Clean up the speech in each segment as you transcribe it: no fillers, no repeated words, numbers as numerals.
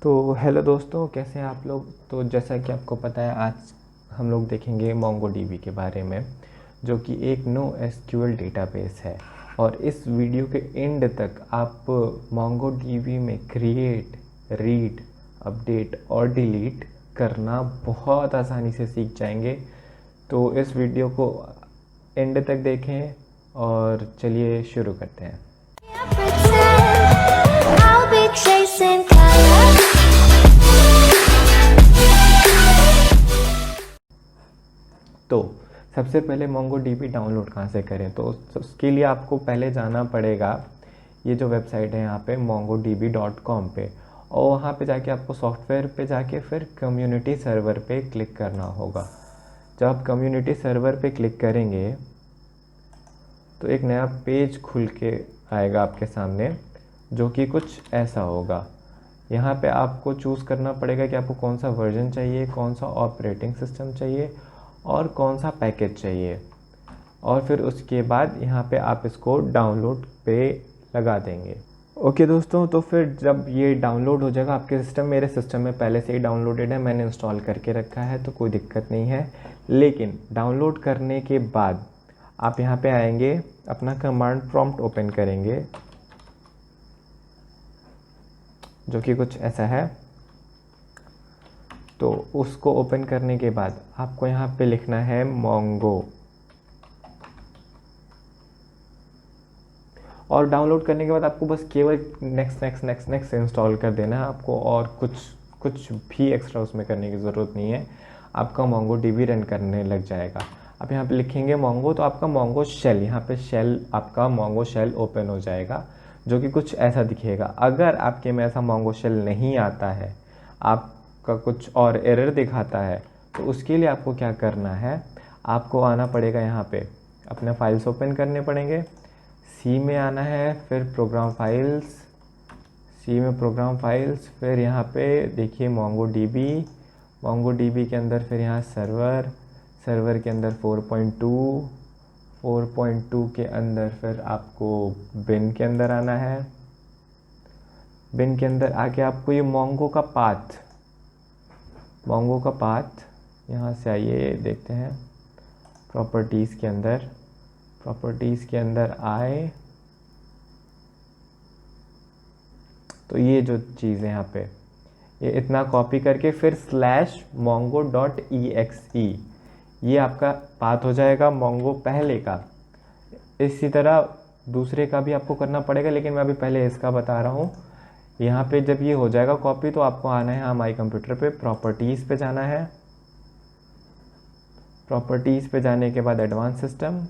तो हेलो दोस्तों, कैसे हैं आप लोग। तो जैसा कि आपको पता है, आज हम लोग देखेंगे मोंगोडीबी के बारे में, जो कि एक नो एसक्यूएल डेटाबेस है। और इस वीडियो के एंड तक आप मोंगोडीबी में क्रिएट, रीड, अपडेट और डिलीट करना बहुत आसानी से सीख जाएंगे। तो इस वीडियो को एंड तक देखें और चलिए शुरू करते हैं। तो सबसे पहले मोंगोडीबी डाउनलोड कहाँ से करें, तो उसके लिए आपको पहले जाना पड़ेगा ये जो वेबसाइट है यहाँ पे mongodb.com पे, और वहाँ पे जाके आपको सॉफ्टवेयर पे जाके फिर कम्युनिटी सर्वर पे क्लिक करना होगा। जब आप कम्युनिटी सर्वर पे क्लिक करेंगे तो एक नया पेज खुल के आएगा आपके सामने, जो कि कुछ ऐसा होगा। यहाँ पे आपको चूज़ करना पड़ेगा कि आपको कौन सा वर्जन चाहिए, कौन सा ऑपरेटिंग सिस्टम चाहिए और कौन सा पैकेज चाहिए। और फिर उसके बाद यहाँ पे आप इसको डाउनलोड पे लगा देंगे। ओके दोस्तों, तो फिर जब ये डाउनलोड हो जाएगा आपके सिस्टम, मेरे सिस्टम में पहले से ही डाउनलोडेड है, मैंने इंस्टॉल करके रखा है, तो कोई दिक्कत नहीं है। लेकिन डाउनलोड करने के बाद आप यहाँ पे आएंगे, अपना कमांड प्रॉम्प्ट ओपन करेंगे, जो कि कुछ ऐसा है। तो उसको ओपन करने के बाद आपको यहाँ पे लिखना है मोंगो, और डाउनलोड करने के बाद आपको बस केवल next next next next install कर देना है आपको, और कुछ भी एक्स्ट्रा उसमें करने की ज़रूरत नहीं है। आपका मोंगोडीबी रन करने लग जाएगा। आप यहाँ पे लिखेंगे मोंगो, तो आपका मोंगो शेल, यहाँ पे शेल, आपका मोंगो शेल ओपन हो जाएगा, जो कि कुछ ऐसा दिखेगा। अगर आपके में ऐसा मोंगो शेल नहीं आता है, आपका कुछ और एरर दिखाता है, तो उसके लिए आपको क्या करना है, आपको आना पड़ेगा यहाँ पे, अपने फाइल्स ओपन करने पड़ेंगे, सी में आना है, फिर प्रोग्राम फाइल्स, सी में प्रोग्राम फाइल्स, फिर यहाँ पे देखिए मोंगोडीबी, मोंगोडीबी के अंदर फिर यहाँ सर्वर, सर्वर के अंदर 4.2, 4.2 के अंदर फिर आपको बिन के अंदर आना है। बिन के अंदर आके आपको ये मोंगो का पाथ, मोंगो का पाथ यहाँ से आइए, देखते हैं प्रॉपर्टीज़ के अंदर, प्रॉपर्टीज़ के अंदर आए तो ये जो चीज़ है यहाँ पे, ये इतना कॉपी करके फिर /mongo.exe, ये आपका पाथ हो जाएगा मोंगो पहले का। इसी तरह दूसरे का भी आपको करना पड़ेगा, लेकिन मैं अभी पहले इसका बता रहा हूँ। यहाँ पे जब ये हो जाएगा कॉपी, तो आपको आना है माई कंप्यूटर पे, प्रॉपर्टीज़ पे जाना है। प्रॉपर्टीज़ पे जाने के बाद एडवांस सिस्टम,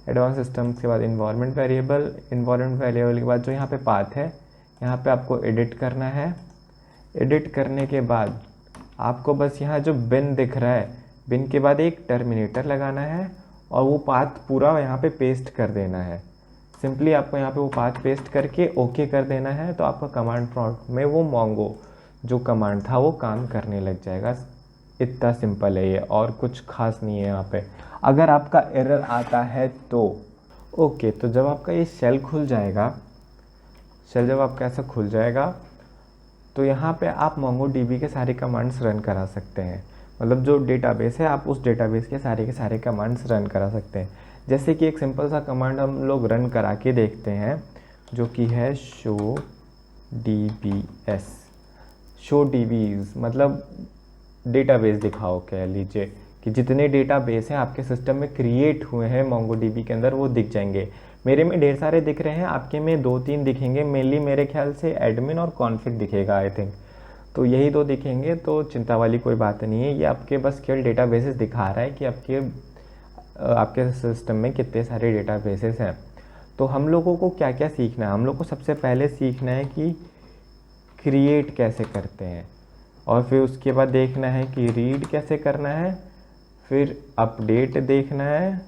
एडवांस सिस्टम्स के बाद इन्वायरमेंट वेरिएबल, इन्वायरमेंट वेरिएबल के बाद जो यहाँ पे पाथ है, यहाँ पे आपको एडिट करना है। एडिट करने के बाद आपको बस यहाँ जो बिन दिख रहा है, बिन के बाद एक टर्मिनेटर लगाना है और वो पाथ पूरा यहाँ पे पेस्ट कर देना है। सिंपली आपको यहाँ पे वो पाथ पेस्ट करके ओके कर देना है, तो आपका कमांड प्रॉम्प्ट में वो मोंगो जो कमांड था वो काम करने लग जाएगा। इतना सिंपल है ये, और कुछ खास नहीं है यहाँ पे। अगर आपका एरर आता है तो ओके, तो जब आपका ये शेल खुल जाएगा, शेल जब आपका ऐसा खुल जाएगा, तो यहाँ पे आप मोंगोडीबी के सारे कमांड्स रन करा सकते हैं। मतलब जो डेटाबेस है, आप उस डेटाबेस के सारे कमांड्स रन करा सकते हैं। जैसे कि एक सिंपल सा कमांड हम लोग रन करा के देखते हैं, जो कि है शो dbs, शो dbs मतलब डेटाबेस दिखाओ, कह लीजिए कि जितने डेटाबेस हैं आपके सिस्टम में क्रिएट हुए हैं मोंगोडीबी के अंदर, वो दिख जाएंगे। मेरे में ढेर सारे दिख रहे हैं, आपके में 2-3 दिखेंगे मेनली, मेरे ख्याल से एडमिन और कॉन्फिग दिखेगा आई थिंक। तो यही 2 दिखेंगे, तो चिंता वाली कोई बात नहीं है। ये आपके बस केवल डेटाबेसेस दिखा रहा है कि आपके सिस्टम में कितने सारे डेटाबेसेस हैं। तो हम लोगों को क्या क्या सीखना है, हम लोग को सबसे पहले सीखना है कि क्रिएट कैसे करते हैं, और फिर उसके बाद देखना है कि रीड कैसे करना है, फिर अपडेट देखना है,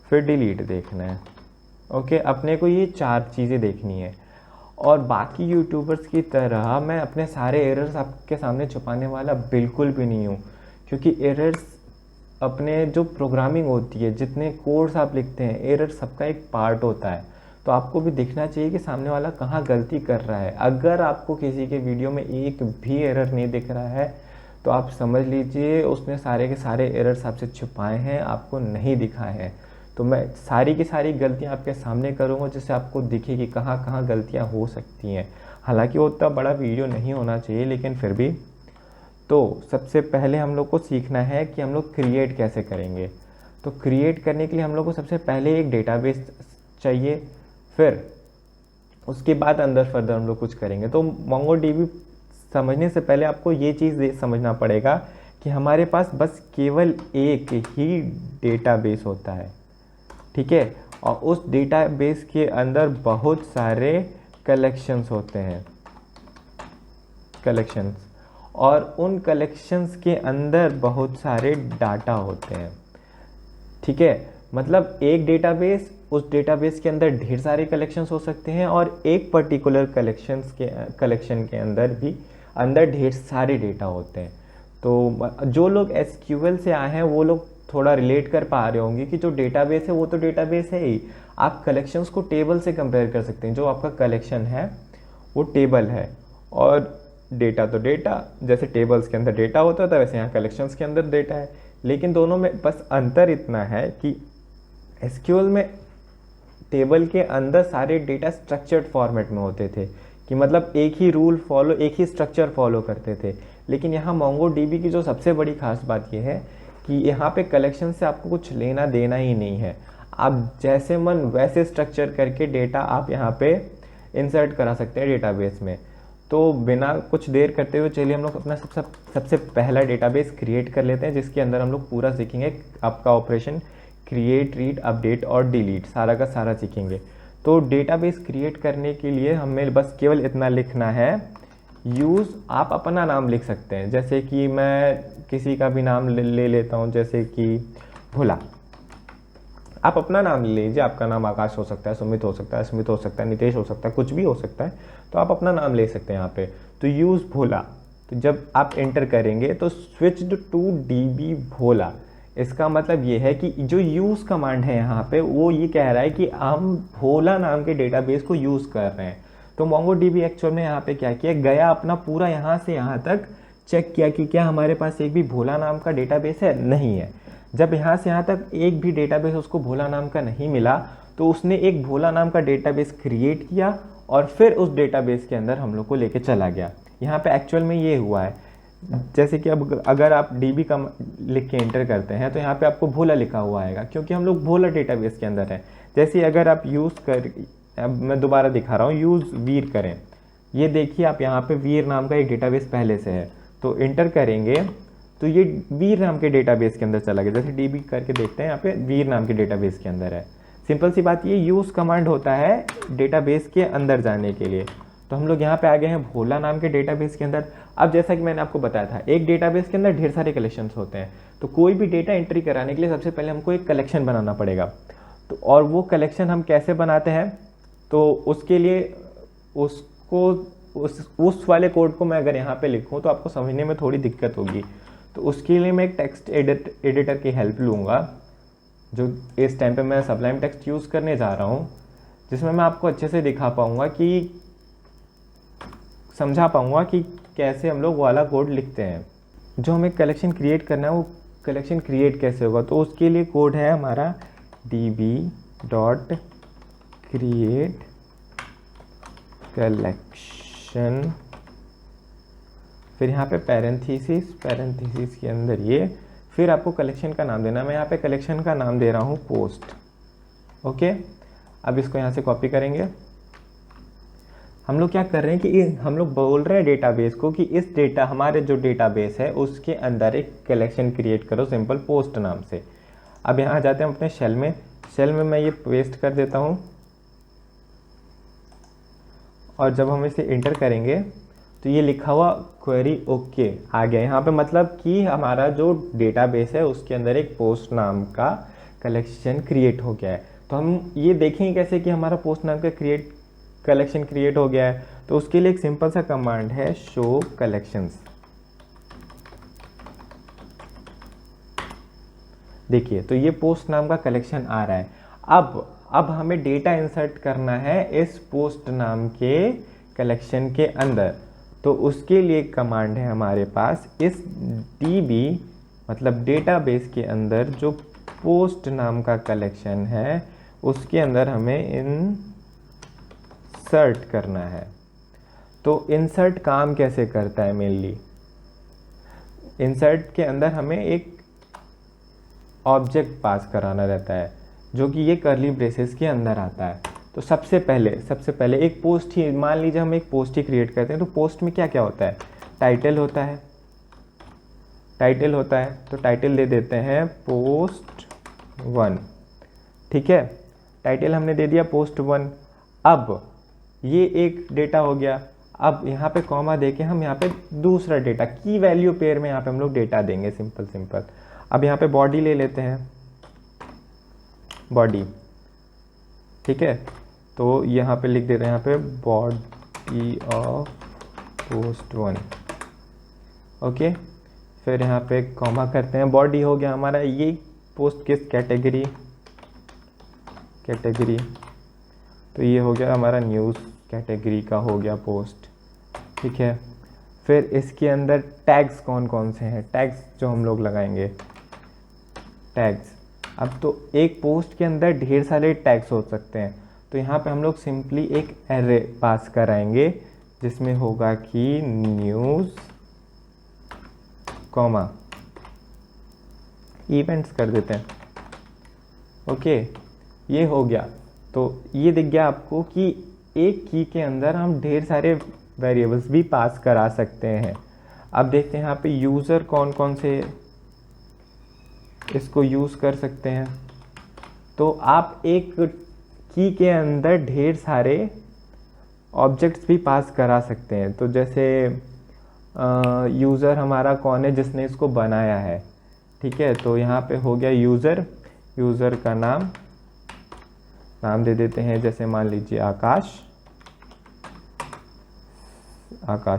फिर डिलीट देखना है। ओके, अपने को ये 4 चीज़ें देखनी है। और बाकी यूट्यूबर्स की तरह मैं अपने सारे एरर्स आपके सामने छुपाने वाला बिल्कुल भी नहीं हूँ, क्योंकि एरर्स अपने जो प्रोग्रामिंग होती है, जितने कोड्स आप लिखते हैं, एरर सबका एक पार्ट होता है। तो आपको भी दिखना चाहिए कि सामने वाला कहाँ गलती कर रहा है। अगर आपको किसी के वीडियो में एक भी एरर नहीं दिख रहा है तो आप समझ लीजिए उसने सारे के सारे एरर्स आपसे छुपाए हैं, आपको नहीं दिखाए हैं। तो मैं सारी की सारी गलतियां आपके सामने करूंगा जिससे आपको दिखे कि कहाँ कहाँ गलतियां हो सकती हैं। हालांकि वो उतना बड़ा वीडियो नहीं होना चाहिए, लेकिन फिर भी। तो सबसे पहले हम लोग को सीखना है कि हम लोग क्रिएट कैसे करेंगे। तो क्रिएट करने के लिए हम लोग को सबसे पहले एक डेटाबेस चाहिए, फिर उसके बाद अंदर फर्दर हम लोग कुछ करेंगे। तो MongoDB समझने से पहले आपको ये चीज़ समझना पड़ेगा कि हमारे पास बस केवल एक ही डेटाबेस होता है, ठीक है। और उस डेटाबेस के अंदर बहुत सारे कलेक्शंस होते हैं, कलेक्शंस, और उन कलेक्शंस के अंदर बहुत सारे डाटा होते हैं, ठीक है। मतलब एक डेटाबेस, उस डेटाबेस के अंदर ढेर सारे कलेक्शंस हो सकते हैं और एक पर्टिकुलर कलेक्शन के अंदर ढेर सारे डेटा होते हैं। तो जो लोग SQL से आए हैं वो लोग थोड़ा रिलेट कर पा रहे होंगे कि जो डेटाबेस है वो तो डेटाबेस है ही। आप कलेक्शंस को टेबल से कंपेयर कर सकते हैं। जो आपका कलेक्शन है वो टेबल है और डेटा तो डेटा, जैसे टेबल्स के अंदर डेटा होता था वैसे यहाँ कलेक्शंस के अंदर डेटा है। लेकिन दोनों में बस अंतर इतना है कि SQL में टेबल के अंदर सारे डेटा स्ट्रक्चर्ड फॉर्मेट में होते थे, कि मतलब एक ही रूल फॉलो, एक ही स्ट्रक्चर फॉलो करते थे। लेकिन यहाँ MongoDB की जो सबसे बड़ी खास बात यह है कि यहाँ पे कलेक्शन से आपको कुछ लेना देना ही नहीं है। आप जैसे मन वैसे स्ट्रक्चर करके डेटा आप यहाँ पे इंसर्ट करा सकते हैं डेटाबेस में। तो बिना कुछ देर करते हुए चलिए हम लोग अपना सबसे पहला डेटाबेस क्रिएट कर लेते हैं, जिसके अंदर हम लोग पूरा सीखेंगे आपका ऑपरेशन क्रिएट, रीड, अपडेट और डिलीट, सारा का सारा सीखेंगे। तो डेटाबेस क्रिएट करने के लिए हमें बस केवल इतना लिखना है, यूज़, आप अपना नाम लिख सकते हैं। जैसे कि मैं किसी का भी नाम ले लेता हूँ, जैसे कि भोला। आप अपना नाम ले लीजिए, आपका नाम आकाश हो सकता है, सुमित हो सकता है, स्मित हो सकता है, नितेश हो सकता है, कुछ भी हो सकता है। तो आप अपना नाम ले सकते हैं यहाँ पे। तो यूज़ भोला, तो जब आप एंटर करेंगे तो स्विच्ड टू DB भोला, इसका मतलब ये है कि जो यूज़ कमांड है यहाँ पे वो ये कह रहा है कि हम भोला नाम के डेटाबेस को यूज़ कर रहे हैं। तो MongoDB एक्चुअल में यहाँ पे क्या किया, गया अपना पूरा यहाँ से यहाँ तक चेक किया कि क्या हमारे पास एक भी भोला नाम का डेटाबेस है, नहीं है। जब यहाँ से यहाँ तक एक भी डेटाबेस उसको भोला नाम का नहीं मिला तो उसने एक भोला नाम का डेटाबेस क्रिएट किया और फिर उस डेटाबेस के अंदर हम लोग को लेके चला गया। यहाँ पे एक्चुअल में ये हुआ है। जैसे कि अब अगर आप DB का लिख के एंटर करते हैं तो यहाँ पे आपको भोला लिखा हुआ आएगा, क्योंकि हम लोग भोला डेटाबेस के अंदर हैं। जैसे अगर आप अब मैं दोबारा दिखा रहा हूँ, यूज़ वीर करें, ये देखिए आप यहाँ पे वीर नाम का एक डेटाबेस पहले से है, तो एंटर करेंगे तो ये वीर नाम के डेटाबेस के अंदर चला गया। जैसे DB करके देखते हैं, यहाँ पे वीर नाम के डेटाबेस के अंदर है। सिंपल सी बात, ये यूज़ कमांड होता है डेटाबेस के अंदर जाने के लिए। तो हम लोग यहाँ पे आ गए हैं भोला नाम के डेटाबेस के अंदर। अब जैसा कि मैंने आपको बताया था, एक डेटाबेस के अंदर ढेर सारे कलेक्शंस होते हैं। तो कोई भी डेटा एंट्री कराने के लिए सबसे पहले हमको एक कलेक्शन बनाना पड़ेगा। तो और वो कलेक्शन हम कैसे बनाते हैं, तो उसके लिए उसको उस वाले कोड को मैं अगर यहाँ पे लिखूँ तो आपको समझने में थोड़ी दिक्कत होगी। तो उसके लिए मैं एक टेक्स्ट एडिटर की हेल्प लूँगा, जो इस टाइम पे मैं सबलाइम टेक्स्ट यूज़ करने जा रहा हूँ, जिसमें मैं आपको अच्छे से दिखा पाऊँगा कि समझा पाऊँगा कि कैसे हम लोग वाला कोड लिखते हैं। जो हमें कलेक्शन क्रिएट करना है वो कलेक्शन क्रिएट कैसे होगा, तो उसके लिए कोड है हमारा db.create collection, फिर यहाँ पे पैरेंथेसिस के अंदर ये, फिर आपको कलेक्शन का नाम देना है। मैं यहाँ पे कलेक्शन का नाम दे रहा हूँ पोस्ट। ओके, अब इसको यहाँ से कॉपी करेंगे। हम लोग क्या कर रहे हैं कि हम लोग बोल रहे हैं डेटाबेस को कि इस डेटा, हमारे जो डेटाबेस है उसके अंदर एक कलेक्शन क्रिएट करो सिंपल पोस्ट नाम से। अब यहाँ जाते हैं अपने शेल में मैं ये पेस्ट कर देता हूँ और जब हम इसे इंटर करेंगे तो ये लिखा हुआ क्वेरी ओके आ गया यहाँ पे। मतलब कि हमारा जो डेटाबेस है उसके अंदर एक पोस्ट नाम का कलेक्शन क्रिएट हो गया है। तो हम ये देखेंगे कैसे कि हमारा पोस्ट नाम का कलेक्शन क्रिएट हो गया है। तो उसके लिए एक सिंपल सा कमांड है शो कलेक्शंस। देखिए तो ये पोस्ट नाम का कलेक्शन आ रहा है। अब अब हमें डेटा इंसर्ट करना है इस पोस्ट नाम के कलेक्शन के अंदर। तो उसके लिए कमांड है हमारे पास, इस db मतलब डेटाबेस के अंदर जो पोस्ट नाम का कलेक्शन है उसके अंदर हमें इंसर्ट करना है। तो इंसर्ट काम कैसे करता है मेनली, इंसर्ट के अंदर हमें एक ऑब्जेक्ट पास कराना रहता है जो कि ये कर्ली ब्रेसेस के अंदर आता है। तो सबसे पहले एक पोस्ट ही, मान लीजिए हम एक पोस्ट ही क्रिएट करते हैं, तो पोस्ट में क्या क्या होता है, टाइटल होता है, तो टाइटल दे देते हैं पोस्ट 1, ठीक है, टाइटल हमने दे दिया पोस्ट 1। अब ये एक डेटा हो गया। अब यहाँ पे कॉमा देके हम यहाँ पे दूसरा डेटा की वैल्यू पेयर में यहाँ पे हम लोग डेटा देंगे, सिंपल। अब यहाँ पे बॉडी ले लेते हैं, बॉडी, ठीक है, तो यहाँ पे लिख देते हैं यहाँ पे बॉडी ऑफ पोस्ट 1, ओके। फिर यहाँ पे कॉमा करते हैं, बॉडी हो गया हमारा ये पोस्ट किस कैटेगरी, तो ये हो गया हमारा न्यूज़ कैटेगरी का हो गया पोस्ट, ठीक है। फिर इसके अंदर टैग्स कौन कौन से हैं, टैग्स जो हम लोग लगाएंगे, टैग्स। अब तो एक पोस्ट के अंदर ढेर सारे टैग्स हो सकते हैं, तो यहाँ पे हम लोग सिंपली एक एरे पास कराएंगे जिसमें होगा कि न्यूज़ कॉमा इवेंट्स कर देते हैं, ओके, ये हो गया। तो ये दिख गया आपको कि एक की के अंदर हम ढेर सारे वेरिएबल्स भी पास करा सकते हैं। अब देखते हैं यहाँ पे यूज़र कौन कौन से इसको यूज़ कर सकते हैं। तो आप एक की के अंदर ढेर सारे ऑब्जेक्ट्स भी पास करा सकते हैं। तो जैसे यूज़र हमारा कौन है, जिसने इसको बनाया है, ठीक है। तो यहाँ पे हो गया यूज़र का नाम दे देते हैं, जैसे मान लीजिए आकाश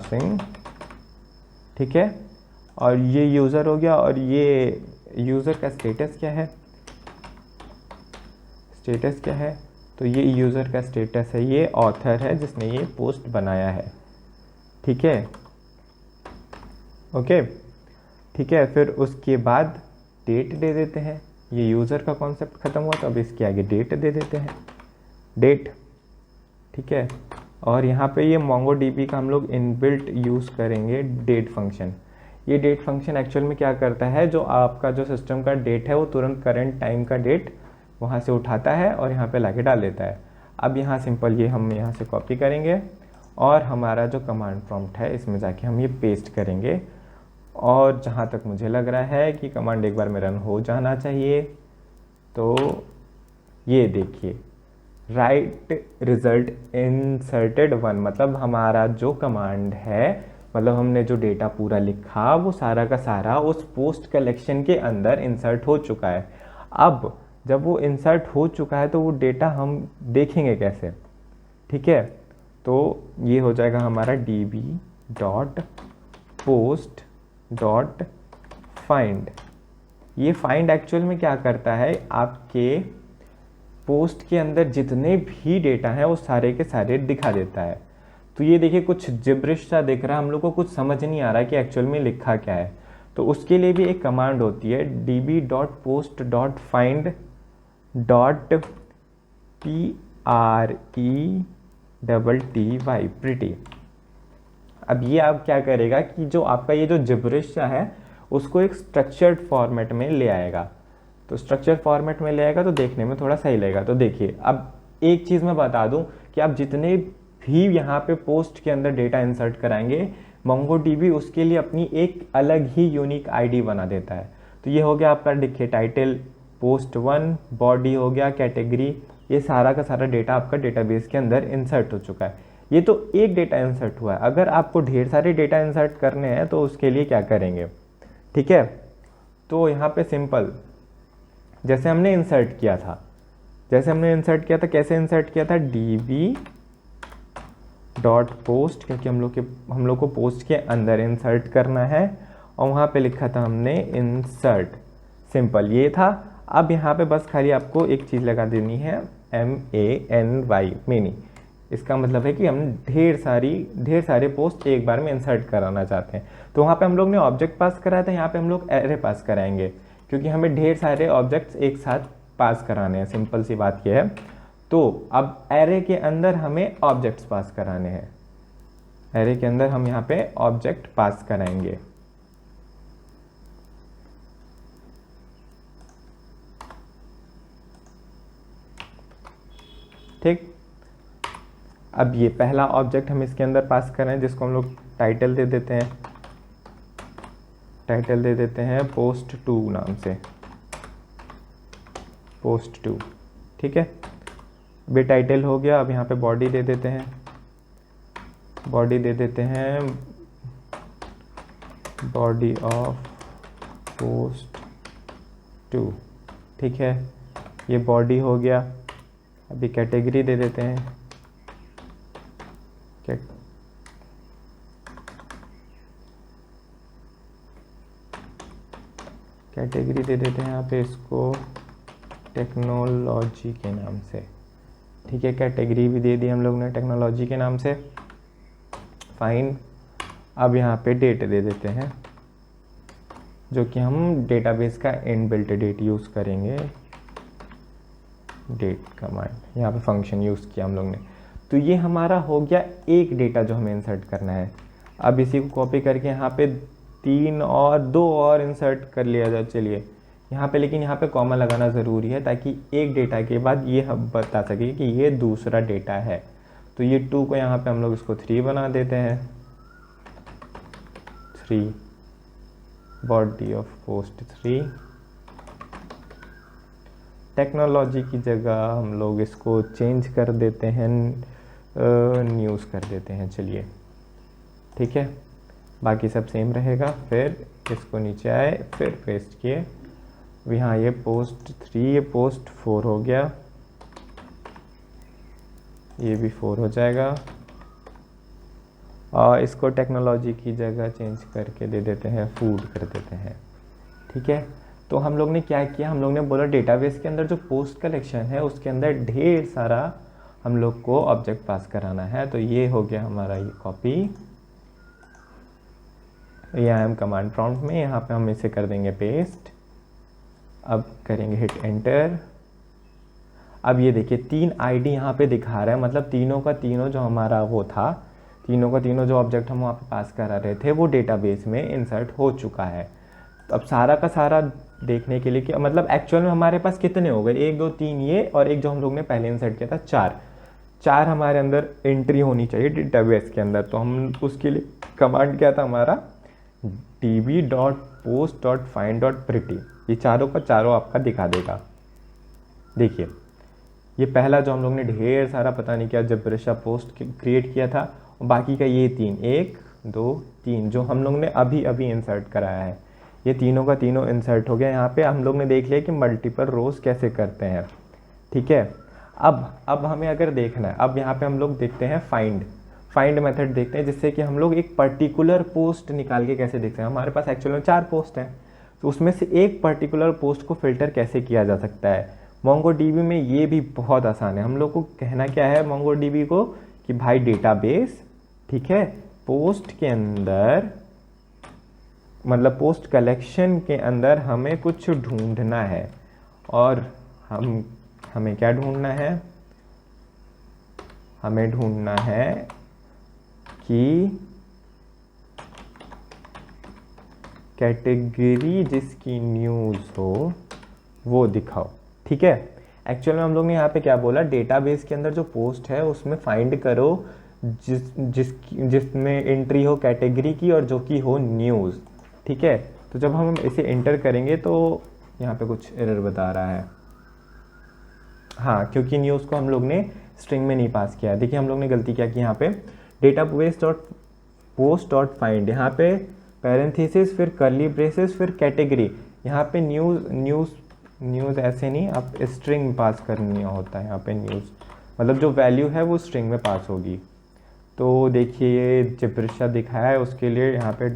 सिंह, ठीक है। और ये यूज़र हो गया, और ये यूज़र का स्टेटस क्या है, तो ये यूज़र का स्टेटस है, ये ऑथर है जिसने ये पोस्ट बनाया है, ठीक है, ओके, ठीक है। फिर उसके बाद डेट दे देते हैं, ये यूज़र का कॉन्सेप्ट ख़त्म हुआ, तो अब इसके आगे डेट दे देते हैं, डेट, ठीक है। और यहाँ पे ये MongoDB का हम लोग इनबिल्ट यूज़ करेंगे डेट फंक्शन। ये डेट फंक्शन एक्चुअल में क्या करता है, जो आपका जो सिस्टम का डेट है वो तुरंत करंट टाइम का डेट वहाँ से उठाता है और यहाँ पे लाके डाल देता है। अब यहाँ सिंपल ये हम यहाँ से कॉपी करेंगे और हमारा जो कमांड प्रॉम्प्ट है इसमें जाके हम ये पेस्ट करेंगे। और जहाँ तक मुझे लग रहा है कि कमांड एक बार में रन हो जाना चाहिए। तो ये देखिए, राइट रिजल्ट इंसर्टेड 1, मतलब हमारा जो कमांड है, मतलब हमने जो डेटा पूरा लिखा वो सारा का सारा उस पोस्ट कलेक्शन के अंदर इंसर्ट हो चुका है। अब जब वो इंसर्ट हो चुका है तो वो डेटा हम देखेंगे कैसे, ठीक है। तो ये हो जाएगा हमारा db.post.find। ये फाइंड एक्चुअल में क्या करता है, आपके पोस्ट के अंदर जितने भी डेटा हैं वो सारे के सारे दिखा देता है। तो ये देखिए कुछ जिब्रिश सा दिख रहा है, हम लोग को कुछ समझ नहीं आ रहा कि एक्चुअल में लिखा क्या है। तो उसके लिए भी एक कमांड होती है db.post.find.pretty, pretty। अब ये आप क्या करेगा कि जो आपका ये जो जिब्रिश है उसको एक स्ट्रक्चर्ड फॉर्मेट में ले आएगा। तो स्ट्रक्चर फॉर्मेट में ले आएगा तो देखने में थोड़ा सही लगेगा। तो देखिए, अब एक चीज़ मैं बता दूं कि आप जितने भी यहाँ पे पोस्ट के अंदर डेटा इंसर्ट कराएंगे, MongoDB उसके लिए अपनी एक अलग ही यूनिक आईडी बना देता है। तो ये हो गया आपका, देखिए टाइटल पोस्ट 1, बॉडी हो गया, कैटेगरी, ये सारा का सारा डेटा आपका डेटाबेस के अंदर इंसर्ट हो चुका है। ये तो एक डेटा इंसर्ट हुआ है। अगर आपको ढेर सारे डेटा इंसर्ट करने हैं तो उसके लिए क्या करेंगे, ठीक है। तो यहाँ पे सिंपल जैसे हमने इंसर्ट किया था, कैसे इंसर्ट किया था, db.post, क्योंकि हम लोग को पोस्ट के अंदर इंसर्ट करना है और वहाँ पे लिखा था हमने इंसर्ट, सिंपल ये था। अब यहाँ पे बस खाली आपको एक चीज़ लगा देनी है, MANY, मैनी। इसका मतलब है कि हम ढेर सारे पोस्ट एक बार में इंसर्ट कराना चाहते हैं। तो वहाँ पे हम लोग ने ऑब्जेक्ट पास कराया था, यहाँ पे हम लोग एरे पास कराएंगे, क्योंकि हमें ढेर सारे ऑब्जेक्ट्स एक साथ पास कराने हैं। सिंपल सी बात यह है। तो अब एरे के अंदर हमें ऑब्जेक्ट्स पास कराने हैं। एरे के अंदर हम यहाँ पे ऑब्जेक्ट पास कराएंगे। ठीक, अब ये पहला ऑब्जेक्ट हम इसके अंदर पास कर रहे हैं, जिसको हम लोग टाइटल दे देते हैं। टाइटल दे देते हैं post2 नाम से, post2। ठीक है, बे टाइटल हो गया। अब यहाँ पे बॉडी दे देते हैं, बॉडी दे देते हैं बॉडी ऑफ post2। ठीक है, ये बॉडी हो गया। अभी कैटेगरी दे देते हैं, कैटेगरी दे देते हैं यहाँ पे इसको टेक्नोलॉजी के नाम से। ठीक है, कैटेगरी भी दे दी हम लोग ने टेक्नोलॉजी के नाम से। फाइन, अब यहाँ पे डेट दे देते हैं, जो कि हम डेटाबेस का इनबिल्ट डेट यूज़ करेंगे। डेट कमांड, यहाँ पे फंक्शन यूज़ किया हम लोग ने। तो ये हमारा हो गया एक डेटा जो हमें इंसर्ट करना है। अब इसी को कॉपी करके यहाँ पे 2 और इंसर्ट कर लिया जाए। चलिए यहाँ पे, लेकिन यहाँ पे कॉमा लगाना ज़रूरी है, ताकि एक डेटा के बाद ये हम बता सके कि ये दूसरा डेटा है। तो ये 2 को यहाँ पे हम लोग इसको 3 बना देते हैं। 3 बॉडी ऑफ post3। टेक्नोलॉजी की जगह हम लोग इसको चेंज कर देते हैं, न्यूज़ कर देते हैं। चलिए ठीक है, बाकी सब सेम रहेगा। फिर इसको नीचे आए, फिर पेस्ट किए। यहाँ ये post3, ये post4 हो गया, ये भी 4 हो जाएगा। और इसको टेक्नोलॉजी की जगह चेंज करके दे देते हैं, फूड कर देते हैं। ठीक है, तो हम लोग ने क्या किया, हम लोग ने बोला डेटाबेस के अंदर जो पोस्ट कलेक्शन है उसके अंदर ढेर सारा हम लोग को ऑब्जेक्ट पास कराना है। तो ये हो गया हमारा ये कॉपी। ये आई एम कमांड प्रॉम्प्ट में, यहाँ पे हम इसे कर देंगे पेस्ट। अब करेंगे हिट एंटर। अब ये देखिए 3 आईडी यहाँ पे दिखा रहा है, मतलब तीनों का तीनों जो हमारा वो था, तीनों का तीनों जो ऑब्जेक्ट हम वहाँ पे पास करा रहे थे वो डेटाबेस में इंसर्ट हो चुका है। तो अब सारा का सारा देखने के लिए कि मतलब एक्चुअल में हमारे पास कितने हो गए, 1 2 3 ये, और एक जो हम लोग ने पहले इंसर्ट किया था 4 हमारे अंदर एंट्री होनी चाहिए डेटाबेस के अंदर। तो हम उसके लिए कमांड क्या था हमारा, db.post.find.pretty। ये चारों का चारों आपका दिखा देगा। देखिए ये पहला जो हम लोग ने ढेर सारा पता नहीं क्या जबरदस्त पोस्ट क्रिएट किया था, और बाकी का ये 3 1 2 3 जो हम लोग ने अभी अभी इंसर्ट कराया है, ये तीनों का तीनों इंसर्ट हो गया। यहाँ पे हम लोग ने देख लिया कि मल्टीपल रोज कैसे करते हैं। ठीक है, अब हमें अगर देखना है, अब यहाँ पे हम लोग देखते हैं फाइंड मेथड देखते हैं, जिससे कि हम लोग एक पर्टिकुलर पोस्ट निकाल के कैसे देखते हैं। हमारे पास एक्चुअल में 4 पोस्ट हैं, तो उसमें से एक पर्टिकुलर पोस्ट को फिल्टर कैसे किया जा सकता है। MongoDB में ये भी बहुत आसान है। हम लोग को कहना क्या है MongoDB को कि भाई डेटाबेस, ठीक है, पोस्ट के अंदर मतलब पोस्ट कलेक्शन के अंदर हमें कुछ ढूंढना है, और हमें क्या ढूंढना है, हमें ढूंढना है कि कैटेगरी जिसकी न्यूज़ हो वो दिखाओ। ठीक है, एक्चुअल में हम लोग ने यहाँ पे क्या बोला, डेटाबेस के अंदर जो पोस्ट है उसमें फाइंड करो जिसमें एंट्री हो कैटेगरी की और जो कि हो न्यूज़। ठीक है, तो जब हम इसे एंटर करेंगे तो यहाँ पे कुछ एरर बता रहा है। हाँ, क्योंकि न्यूज़ को हम लोग ने स्ट्रिंग में नहीं पास किया। देखिए हम लोग ने गलती क्या की, यहाँ पे database.post.find, यहाँ पे पैरेंथेसिस, फिर कर्ली ब्रेसेस, फिर कैटेगरी। यहाँ पे न्यूज़ ऐसे नहीं, आप स्ट्रिंग पास करनी होता है। यहाँ पे न्यूज़ मतलब जो वैल्यू है वो स्ट्रिंग में पास होगी। तो देखिए ये जिब्रिशा दिखाया है, उसके लिए यहाँ पे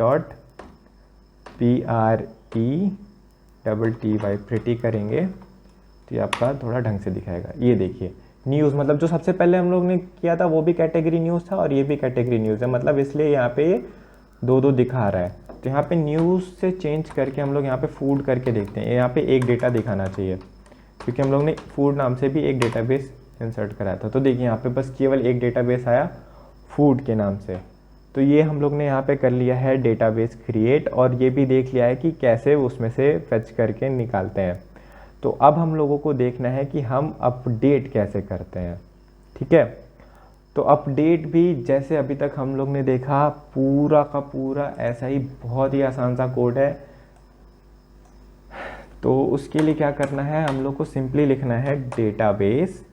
.pretty करेंगे। तो ये आपका थोड़ा ढंग से दिखाएगा। ये देखिए न्यूज़, मतलब जो सबसे पहले हम लोग ने किया था वो भी कैटेगरी न्यूज़ था और ये भी कैटेगरी न्यूज़ है, मतलब इसलिए यहाँ पे ये दो दो दिखा रहा है। तो यहाँ पे न्यूज़ से चेंज करके हम लोग यहाँ पे फूड करके देखते हैं। यहाँ पे एक डेटा दिखाना चाहिए क्योंकि हम लोग ने फूड नाम से भी एक डेटाबेस इंसर्ट कराया था। तो देखिए यहाँ पे बस केवल एक डेटाबेस आया फूड के नाम से। तो ये हम लोग ने यहाँ पे कर लिया है डेटाबेस क्रिएट, और ये भी देख लिया है कि कैसे उसमें से फेच करके निकालते हैं। तो अब हम लोगों को देखना है कि हम अपडेट कैसे करते हैं। ठीक है, तो अपडेट भी जैसे अभी तक हम लोग ने देखा पूरा का पूरा ऐसा ही बहुत ही आसान सा कोड है। तो उसके लिए क्या करना है, हम लोग को सिंपली लिखना है डेटाबेस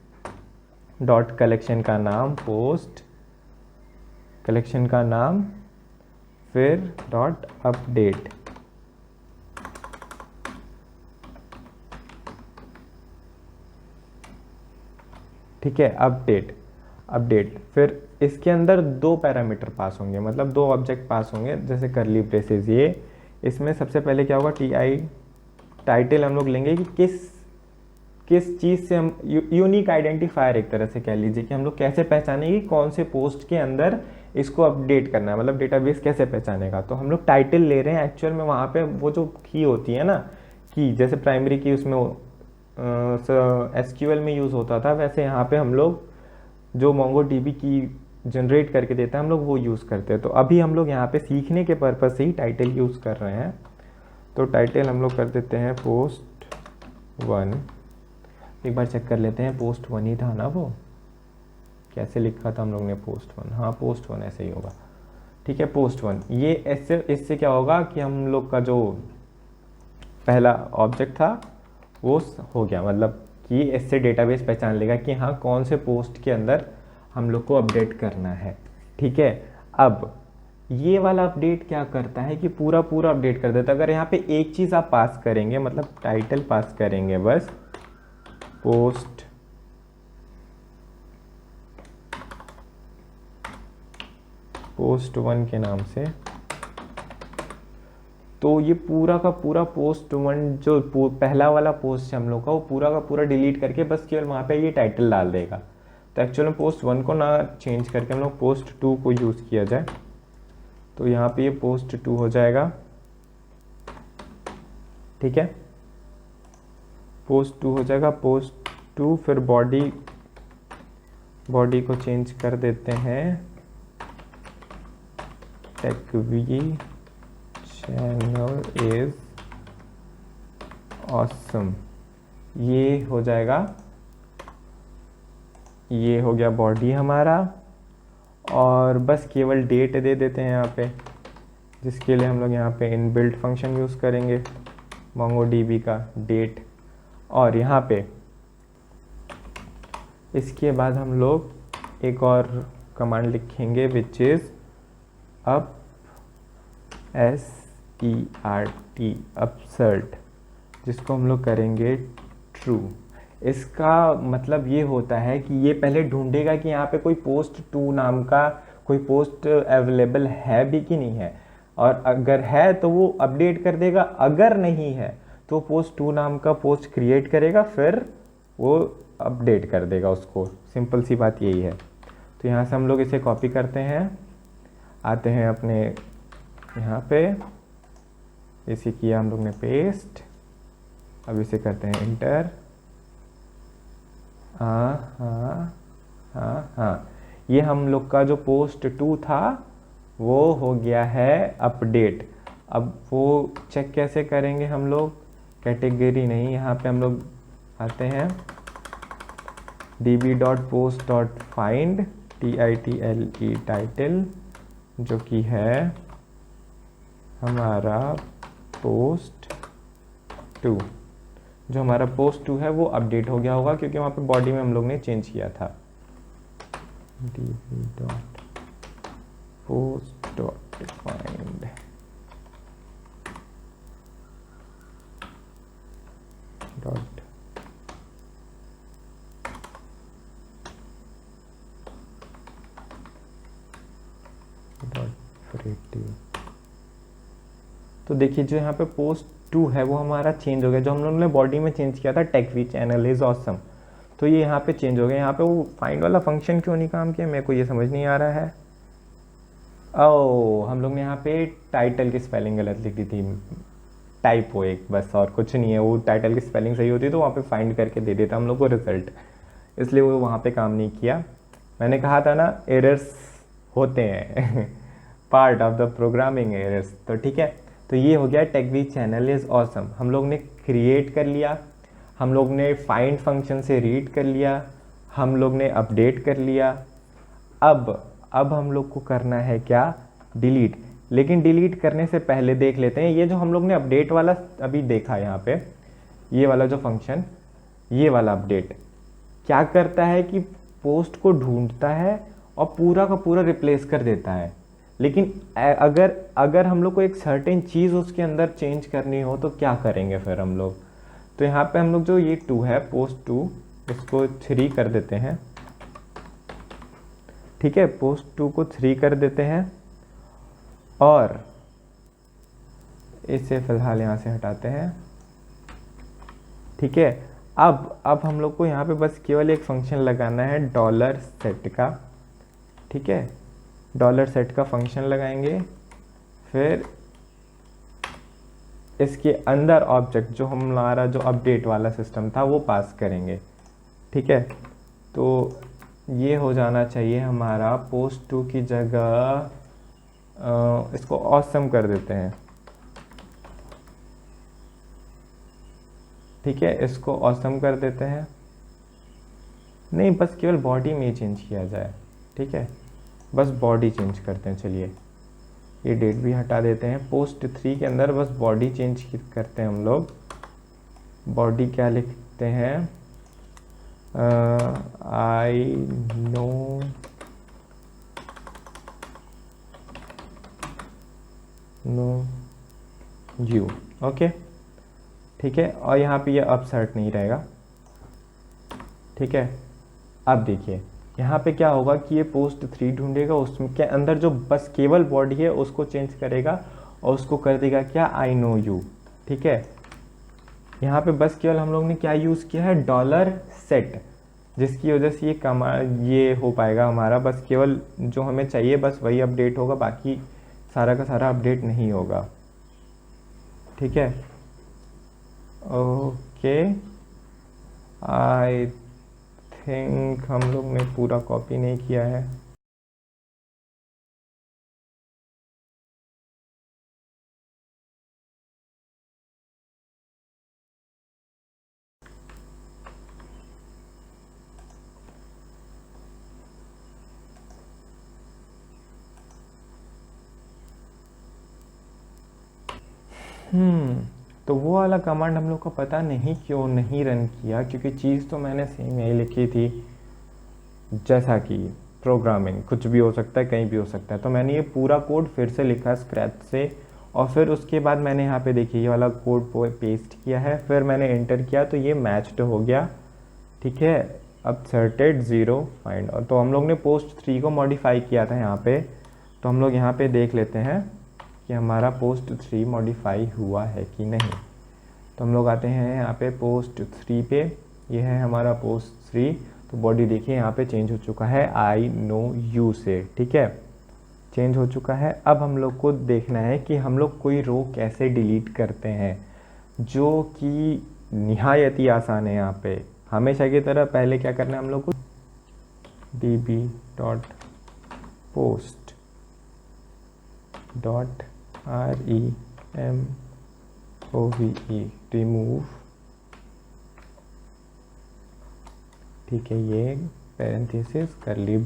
डॉट कलेक्शन का नाम पोस्ट, कलेक्शन का नाम, फिर डॉट अपडेट। ठीक है, अपडेट फिर इसके अंदर दो पैरामीटर पास होंगे, मतलब दो ऑब्जेक्ट पास होंगे जैसे करली ब्रेसेस। ये इसमें सबसे पहले क्या होगा, टाइटल हम लोग लेंगे कि किस चीज़ से हम यूनिक आइडेंटिफायर, एक तरह से कह लीजिए कि हम लोग कैसे पहचानेंगे कौन से पोस्ट के अंदर इसको अपडेट करना है, मतलब डेटाबेस कैसे पहचानेगा। तो हम लोग टाइटल ले रहे हैं, एक्चुअल में वहाँ पे वो जो की होती है ना, की जैसे प्राइमरी की उसमें SQL में यूज़ होता था, वैसे यहाँ पे हम लोग जो MongoDB की जनरेट करके देता है हम लोग वो यूज़ करते हैं। तो अभी हम लोग यहाँ पे सीखने के पर्पज़ से ही टाइटल यूज़ कर रहे हैं। तो टाइटल हम लोग कर देते हैं post1। एक बार चेक कर लेते हैं, post1 ही था ना, वो कैसे लिखा था हम लोग ने post1, हाँ post1 ऐसे ही होगा। ठीक है, post1। ये इससे क्या होगा कि हम लोग का जो पहला ऑब्जेक्ट था वो हो गया, मतलब कि इससे डेटाबेस पहचान लेगा कि हाँ कौन से पोस्ट के अंदर हम लोग को अपडेट करना है। ठीक है, अब ये वाला अपडेट क्या करता है कि पूरा अपडेट कर देता है। अगर यहाँ पे एक चीज़ आप पास करेंगे, मतलब टाइटल पास करेंगे बस post1 के नाम से, तो ये पूरा का पूरा post1 जो पहला वाला पोस्ट है हम लोग का, वो पूरा का पूरा डिलीट करके बस केवल वहाँ पे ये टाइटल डाल देगा। तो एक्चुअल में post1 को ना चेंज करके हम लोग post2 को यूज़ किया जाए, तो यहाँ पे ये post2 हो जाएगा। ठीक है, post2 हो जाएगा, post2। फिर बॉडी को चेंज कर देते हैं techv channel is awesome। ये हो जाएगा, ये हो गया बॉडी हमारा। और बस केवल डेट दे देते हैं यहाँ पे, जिसके लिए हम लोग यहाँ पे इनबिल्ट फंक्शन यूज़ करेंगे MongoDB का डेट। और यहाँ पे इसके बाद हम लोग एक और कमांड लिखेंगे विच इज़ अपसर्ट, जिसको हम लोग करेंगे ट्रू। इसका मतलब ये होता है कि ये पहले ढूंढेगा कि यहाँ पे कोई post2 नाम का कोई पोस्ट अवेलेबल है भी कि नहीं है, और अगर है तो वो अपडेट कर देगा, अगर नहीं है तो post2 नाम का पोस्ट क्रिएट करेगा, फिर वो अपडेट कर देगा उसको। सिंपल सी बात यही है। तो यहाँ से हम लोग इसे कॉपी करते हैं, आते हैं अपने यहाँ पे, इसे किया हम लोग ने पेस्ट। अब इसे करते हैं इंटर। हाँ, ये हम लोग का जो post2 था वो हो गया है अपडेट। अब वो चेक कैसे करेंगे हम लोग, कैटेगरी नहीं, यहाँ पे हम लोग आते हैं db.post.find title टाइटल, जो कि है हमारा post2। जो हमारा post2 है वो अपडेट हो गया होगा क्योंकि वहाँ पे बॉडी में हम लोग ने चेंज किया था db.post.find डॉट ऑपरेटिव। तो देखिए जो यहाँ पे टू है वो हमारा चेंज हो गया, जो हम लोगों ने बॉडी में चेंज किया था tech V channel is awesome, तो ये यहाँ पे चेंज हो गया। यहाँ पे वो फाइंड वाला फंक्शन क्यों नहीं काम किया मेरे को ये समझ नहीं आ रहा है। ओ हम लोग ने यहाँ पे टाइटल की स्पेलिंग गलत लिख दी थी, टाइप हो एक बस, और कुछ नहीं है। वो टाइटल की स्पेलिंग सही होती तो वहाँ पे फाइंड करके दे देता हम लोग को रिजल्ट, इसलिए वो वहाँ पे काम नहीं किया। मैंने कहा था ना एरर्स होते हैं part of the programming errors. तो ठीक है, तो ये हो गया tech V channel is awesome. हम लोग ने क्रिएट कर लिया, हम लोग ने फाइंड फंक्शन से रीड कर लिया, हम लोग ने अपडेट कर लिया। अब हम लोग को करना है क्या, डिलीट। लेकिन डिलीट करने से पहले देख लेते हैं ये जो हम लोग ने अपडेट वाला अभी देखा यहाँ पे, ये वाला जो फंक्शन, ये वाला अपडेट क्या करता है कि पोस्ट को ढूंढता है और पूरा का पूरा रिप्लेस कर देता है। लेकिन अगर हम लोग को एक सर्टेन चीज़ उसके अंदर चेंज करनी हो तो क्या करेंगे फिर हम लोग। तो यहाँ पे हम लोग जो ये 2 है पोस्ट 2, इसको 3 कर देते हैं। ठीक है, पोस्ट 2 को 3 कर देते हैं और इसे फिलहाल यहाँ से हटाते हैं। ठीक है, अब हम लोग को यहाँ पे बस केवल एक फंक्शन लगाना है $set का। ठीक है, $set का फंक्शन लगाएंगे, फिर इसके अंदर ऑब्जेक्ट जो हमारा जो अपडेट वाला सिस्टम था वो पास करेंगे। ठीक है, तो ये हो जाना चाहिए हमारा पोस्ट 2 की जगह इसको ऑसम कर देते हैं। ठीक है, इसको ऑसम कर देते हैं, नहीं बस केवल बॉडी में ही चेंज किया जाए। ठीक है, बस बॉडी चेंज करते हैं। चलिए ये डेट भी हटा देते हैं, पोस्ट 3 के अंदर बस बॉडी चेंज करते हैं हम लोग। बॉडी क्या लिखते हैं, आई नो यू। ओके, ठीक है, और यहाँ पे ये अपसर्ट नहीं रहेगा। ठीक है, अब देखिए यहाँ पे क्या होगा कि ये पोस्ट 3 ढूंढेगा, उसके अंदर जो बस केवल बॉडी है उसको चेंज करेगा और उसको कर देगा क्या, आई नो यू। ठीक है, यहाँ पे बस केवल हम लोग ने क्या यूज़ किया है, $set, जिसकी वजह से ये हो पाएगा हमारा। बस केवल जो हमें चाहिए बस वही अपडेट होगा, बाकी सारा का सारा अपडेट नहीं होगा। ठीक है, ओके, आई थिंक हम लोग ने पूरा कॉपी नहीं किया है। तो वो वाला कमांड हम लोग को पता नहीं क्यों नहीं रन किया, क्योंकि चीज़ तो मैंने सेम यही लिखी थी, जैसा कि प्रोग्रामिंग कुछ भी हो सकता है, कहीं भी हो सकता है। तो मैंने ये पूरा कोड फिर से लिखा स्क्रैच से, और फिर उसके बाद मैंने यहाँ पे देखिए ये वाला कोड पेस्ट किया है, फिर मैंने एंटर किया तो ये मैच्ड हो गया। ठीक है, अब सर्टेड 0 फाइंड। और तो हम लोग ने पोस्ट 3 को मॉडिफाई किया था यहाँ पे, तो हम लोग यहाँ पे देख लेते हैं कि हमारा पोस्ट 3 मॉडिफाई हुआ है कि नहीं। तो हम लोग आते हैं यहाँ पे पोस्ट 3 पे, ये है हमारा पोस्ट 3। तो बॉडी देखिए यहाँ पे चेंज हो चुका है आई नो यू से। ठीक है, चेंज हो चुका है। अब हम लोग को देखना है कि हम लोग कोई रो कैसे डिलीट करते हैं, जो कि निहायत ही आसान है। यहाँ पे हमेशा की तरह पहले क्या करना है हम लोग को, db.post.remove, रिमूव। ठीक है, ये पैरेंथेसिस करली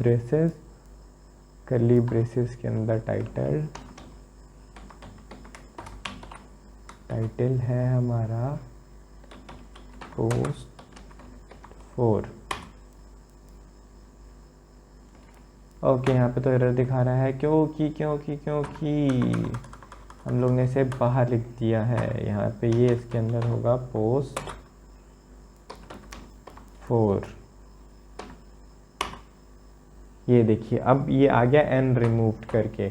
ब्रेसेस के अंदर टाइटल है हमारा पोस्ट 4। ओके, यहाँ पे तो एरर दिखा रहा है क्योंकि हम लोग ने इसे बाहर लिख दिया है। यहाँ पे ये इसके अंदर होगा पोस्ट 4। ये देखिए अब ये आ गया एन रिमूव्ड करके।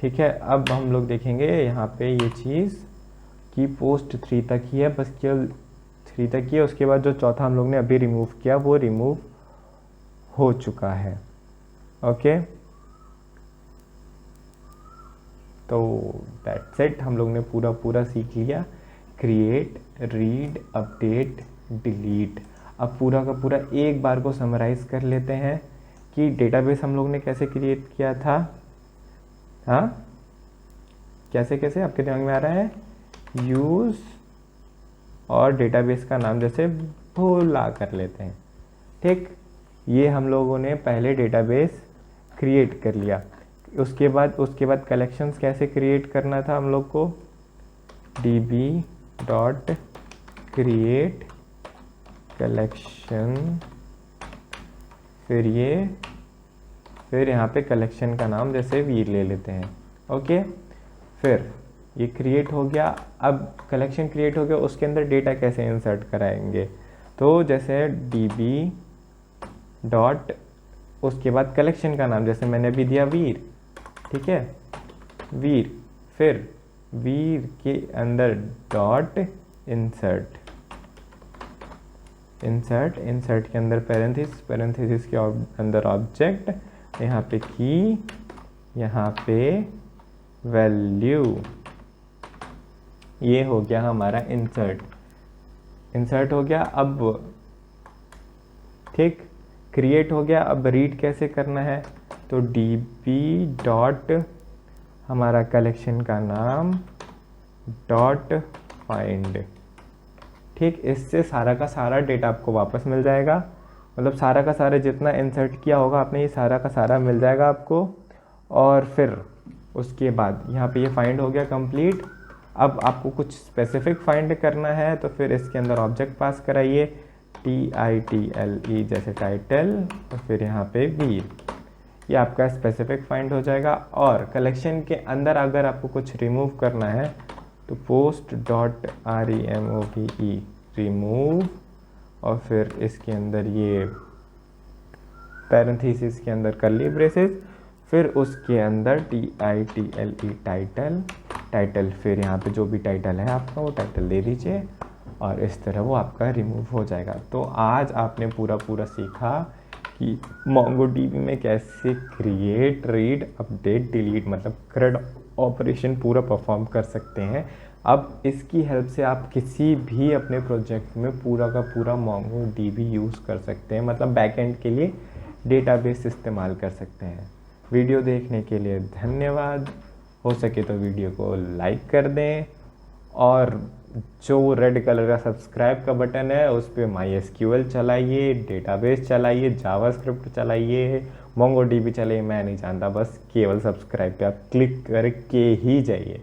ठीक है, अब हम लोग देखेंगे यहाँ पे ये चीज़ कि पोस्ट 3 तक ही है, बस केवल 3 तक ही है। उसके बाद जो चौथा हम लोग ने अभी रिमूव किया वो रिमूव हो चुका है। ओके, तो दैट्स इट, हम लोग ने पूरा सीख लिया क्रिएट, रीड, अपडेट, डिलीट। अब पूरा का पूरा एक बार को समराइज कर लेते हैं कि डेटाबेस हम लोग ने कैसे क्रिएट किया था। हाँ, कैसे आपके दिमाग में आ रहा है? यूज़ और डेटाबेस का नाम जैसे भोला कर लेते हैं। ठीक, ये हम लोगों ने पहले डेटाबेस क्रिएट कर लिया। उसके बाद कलेक्शंस कैसे क्रिएट करना था हम लोग को? db.create कलेक्शन, फिर यहाँ पे कलेक्शन का नाम जैसे वीर ले लेते हैं। ओके, फिर ये क्रिएट हो गया। अब कलेक्शन क्रिएट हो गया, उसके अंदर डेटा कैसे इंसर्ट कराएंगे? तो जैसे db डॉट, उसके बाद कलेक्शन का नाम जैसे मैंने अभी दिया वीर, ठीक है, वीर, फिर वीर के अंदर डॉट इंसर्ट के अंदर पैरेंथेसिस के अंदर ऑब्जेक्ट, यहाँ पे की, यहाँ पे वैल्यू। ये हो गया हमारा इंसर्ट हो गया। अब ठीक, क्रिएट हो गया। अब रीड कैसे करना है? तो db डॉट हमारा कलेक्शन का नाम डॉट फाइंड। ठीक, इससे सारा का सारा डेटा आपको वापस मिल जाएगा, मतलब सारा का सारा जितना इंसर्ट किया होगा आपने ये सारा का सारा मिल जाएगा आपको। और फिर उसके बाद यहाँ पे ये फाइंड हो गया कंप्लीट। अब आपको कुछ स्पेसिफिक फाइंड करना है तो फिर इसके अंदर ऑब्जेक्ट पास कराइए, TITLE जैसे टाइटल, और फिर यहाँ पे वीर, ये आपका स्पेसिफिक फाइंड हो जाएगा। और कलेक्शन के अंदर अगर आपको कुछ रिमूव करना है तो पोस्ट डॉट REMOVE रिमूव, और फिर इसके अंदर ये पैरेंथेसिस के अंदर कर्ली ब्रेसेस, फिर उसके अंदर TITLE टाइटल, फिर यहाँ पे जो भी टाइटल है आपका वो टाइटल दे दीजिए, और इस तरह वो आपका रिमूव हो जाएगा। तो आज आपने पूरा सीखा कि MongoDB में कैसे क्रिएट, रीड, अपडेट, डिलीट मतलब CRUD ऑपरेशन पूरा परफॉर्म कर सकते हैं। अब इसकी हेल्प से आप किसी भी अपने प्रोजेक्ट में पूरा का पूरा MongoDB यूज़ कर सकते हैं, मतलब बैकएंड के लिए डेटाबेस इस्तेमाल कर सकते हैं। वीडियो देखने के लिए धन्यवाद। हो सके तो वीडियो को लाइक कर दें, और जो रेड कलर का सब्सक्राइब का बटन है उस पर MySQL चलाइए, डेटाबेस चलाइए, जावास्क्रिप्ट चलाइए, MongoDB चलाइए, मैं नहीं जानता, बस केवल सब्सक्राइब पे आप क्लिक करके ही जाइए।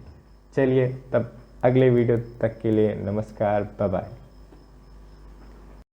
चलिए तब अगले वीडियो तक के लिए नमस्कार, बाय बाय।